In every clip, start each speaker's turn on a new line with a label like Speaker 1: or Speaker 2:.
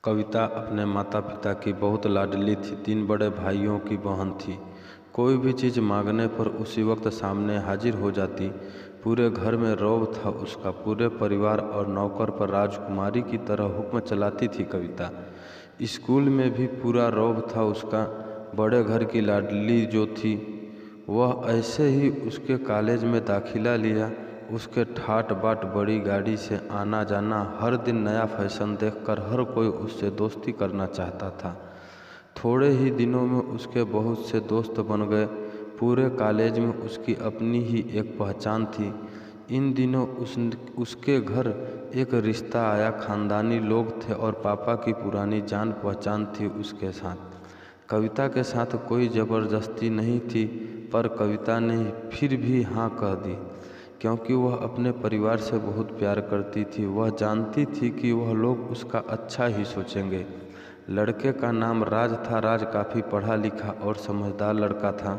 Speaker 1: कविता अपने माता पिता की बहुत लाडली थी। 3 बड़े भाइयों की बहन थी। कोई भी चीज़ मांगने पर उसी वक्त सामने हाजिर हो जाती। पूरे घर में रौब था उसका। पूरे परिवार और नौकर पर राजकुमारी की तरह हुक्म चलाती थी कविता। स्कूल में भी पूरा रौब था उसका। बड़े घर की लाडली जो थी वह ऐसे ही उसके कॉलेज में दाखिला लिया। उसके ठाट बाट बड़ी गाड़ी से आना जाना, हर दिन नया फैशन देखकर हर कोई उससे दोस्ती करना चाहता था। थोड़े ही दिनों में उसके बहुत से दोस्त बन गए। पूरे कॉलेज में उसकी अपनी ही एक पहचान थी। इन दिनों उसके घर एक रिश्ता आया। खानदानी लोग थे और पापा की पुरानी जान पहचान थी उसके साथ। कविता के साथ कोई ज़बरदस्ती नहीं थी, पर कविता ने फिर भी हाँ कह दी, क्योंकि वह अपने परिवार से बहुत प्यार करती थी। वह जानती थी कि वह लोग उसका अच्छा ही सोचेंगे। लड़के का नाम राज था। राज काफ़ी पढ़ा लिखा और समझदार लड़का था।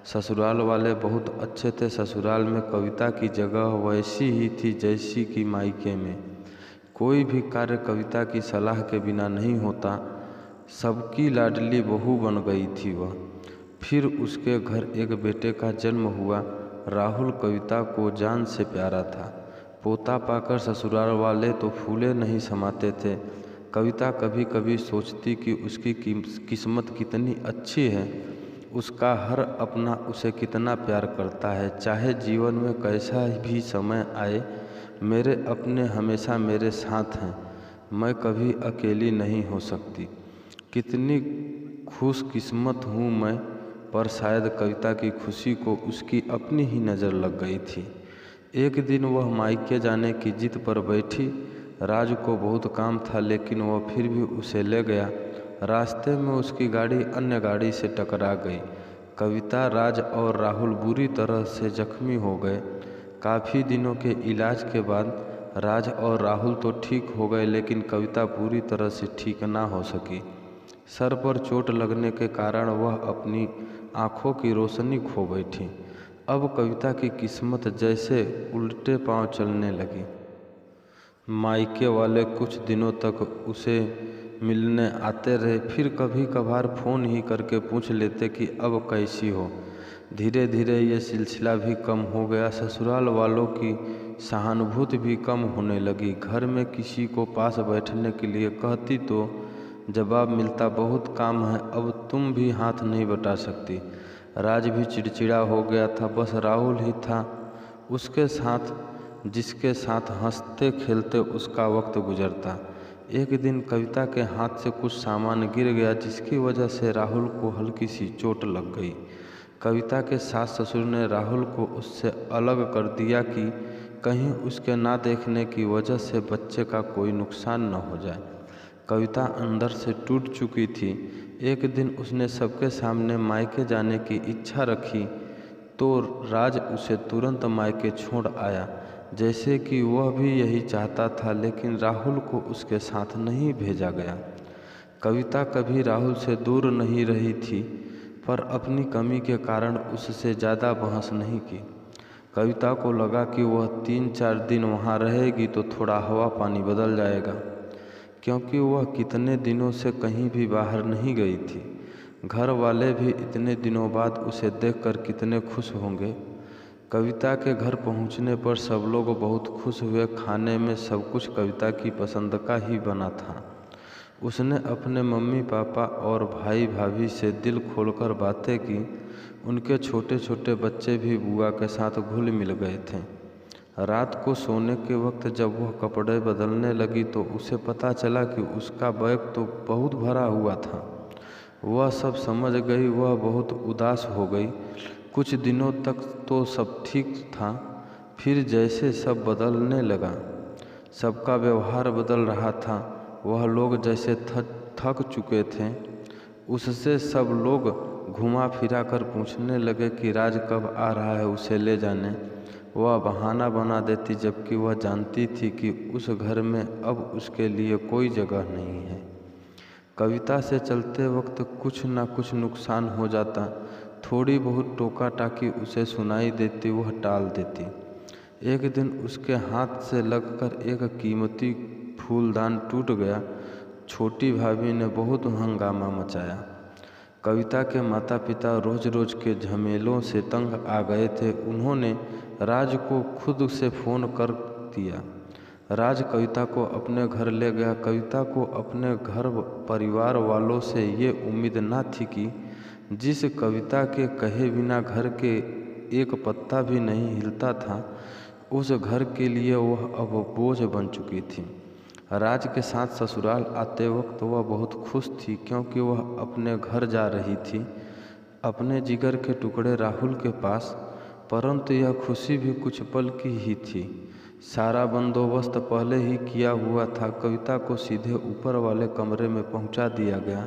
Speaker 1: ससुराल वाले बहुत अच्छे थे। ससुराल में कविता की जगह वैसी ही थी जैसी कि मायके में। कोई भी कार्य कविता की सलाह के बिना नहीं होता। सबकी लाडली बहू बन गई थी वह। फिर उसके घर एक बेटे का जन्म हुआ। राहुल कविता को जान से प्यारा था। पोता पाकर ससुराल वाले तो फूले नहीं समाते थे। कविता कभी कभी सोचती कि उसकी किस्मत कितनी अच्छी है। उसका हर अपना उसे कितना प्यार करता है। चाहे जीवन में कैसा भी समय आए, मेरे अपने हमेशा मेरे साथ हैं। मैं कभी अकेली नहीं हो सकती। कितनी खुशकिस्मत हूँ मैं। पर शायद कविता की खुशी को उसकी अपनी ही नज़र लग गई थी। एक दिन वह मायके जाने की जिद पर बैठी। राज को बहुत काम था, लेकिन वह फिर भी उसे ले गया। रास्ते में उसकी गाड़ी अन्य गाड़ी से टकरा गई। कविता, राज और राहुल बुरी तरह से जख्मी हो गए। काफ़ी दिनों के इलाज के बाद राज और राहुल तो ठीक हो गए, लेकिन कविता पूरी तरह से ठीक ना हो सकी। सर पर चोट लगने के कारण वह अपनी आँखों की रोशनी खो बैठी। अब कविता की किस्मत जैसे उल्टे पांव चलने लगी। मायके वाले कुछ दिनों तक उसे मिलने आते रहे, फिर कभी कभार फ़ोन ही करके पूछ लेते कि अब कैसी हो। धीरे धीरे ये सिलसिला भी कम हो गया। ससुराल वालों की सहानुभूति भी कम होने लगी। घर में किसी को पास बैठने के लिए कहती तो जवाब मिलता, बहुत काम है, अब तुम भी हाथ नहीं बटा सकती। राज भी चिड़चिड़ा हो गया था। बस राहुल ही था उसके साथ, जिसके साथ हंसते खेलते उसका वक्त गुजरता। एक दिन कविता के हाथ से कुछ सामान गिर गया, जिसकी वजह से राहुल को हल्की सी चोट लग गई। कविता के सास ससुर ने राहुल को उससे अलग कर दिया कि कहीं उसके ना देखने की वजह से बच्चे का कोई नुकसान न हो जाए। कविता अंदर से टूट चुकी थी। एक दिन उसने सबके सामने मायके जाने की इच्छा रखी तो राज उसे तुरंत मायके छोड़ आया, जैसे कि वह भी यही चाहता था, लेकिन राहुल को उसके साथ नहीं भेजा गया। कविता कभी राहुल से दूर नहीं रही थी, पर अपनी कमी के कारण उससे ज़्यादा बहस नहीं की। कविता को लगा कि वह 3-4 दिन वहाँ रहेगी तो थोड़ा हवा पानी बदल जाएगा, क्योंकि वह कितने दिनों से कहीं भी बाहर नहीं गई थी। घर वाले भी इतने दिनों बाद उसे देखकर कितने खुश होंगे। कविता के घर पहुंचने पर सब लोग बहुत खुश हुए। खाने में सब कुछ कविता की पसंद का ही बना था। उसने अपने मम्मी पापा और भाई भाभी से दिल खोलकर बातें की। उनके छोटे छोटे बच्चे भी बुआ के साथ घुल मिल गए थे। रात को सोने के वक्त जब वह कपड़े बदलने लगी तो उसे पता चला कि उसका बैग तो बहुत भरा हुआ था। वह सब समझ गई। वह बहुत उदास हो गई। कुछ दिनों तक तो सब ठीक था, फिर जैसे सब बदलने लगा। सबका व्यवहार बदल रहा था। वह लोग जैसे थक चुके थे। उससे सब लोग घुमा फिरा कर पूछने लगे कि राज कब आ रहा है उसे ले जाने। वह बहाना बना देती, जबकि वह जानती थी कि उस घर में अब उसके लिए कोई जगह नहीं है। कविता से चलते वक्त कुछ न कुछ नुकसान हो जाता। थोड़ी बहुत टोका टाकी उसे सुनाई देती, वह टाल देती। एक दिन उसके हाथ से लगकर एक कीमती फूलदान टूट गया छोटी भाभी ने बहुत हंगामा मचाया। कविता के माता पिता रोज रोज के झमेलों से तंग आ गए थे। उन्होंने राज को खुद से फ़ोन कर दिया। राज कविता को अपने घर ले गया। कविता को अपने घर परिवार वालों से ये उम्मीद न थी कि जिस कविता के कहे बिना घर के एक पत्ता भी नहीं हिलता था, उस घर के लिए वह अब बोझ बन चुकी थी। राज के साथ ससुराल आते वक्त वह बहुत खुश थी, क्योंकि वह अपने घर जा रही थी, अपने जिगर के टुकड़े राहुल के पास। परंतु यह खुशी भी कुछ पल की ही थी। सारा बंदोबस्त पहले ही किया हुआ था। कविता को सीधे ऊपर वाले कमरे में पहुंचा दिया गया।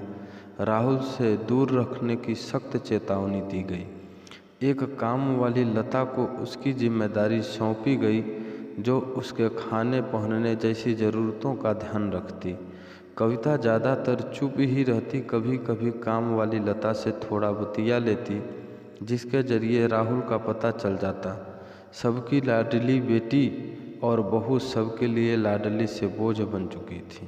Speaker 1: राहुल से दूर रखने की सख्त चेतावनी दी गई। एक काम वाली लता को उसकी जिम्मेदारी सौंपी गई, जो उसके खाने पहनने जैसी ज़रूरतों का ध्यान रखती। कविता ज़्यादातर चुप ही रहती। कभी कभी काम वाली लता से थोड़ा बतिया लेती, जिसके जरिए राहुल का पता चल जाता। सबकी लाडली बेटी और बहू सबके लिए लाडली से बोझ बन चुकी थी।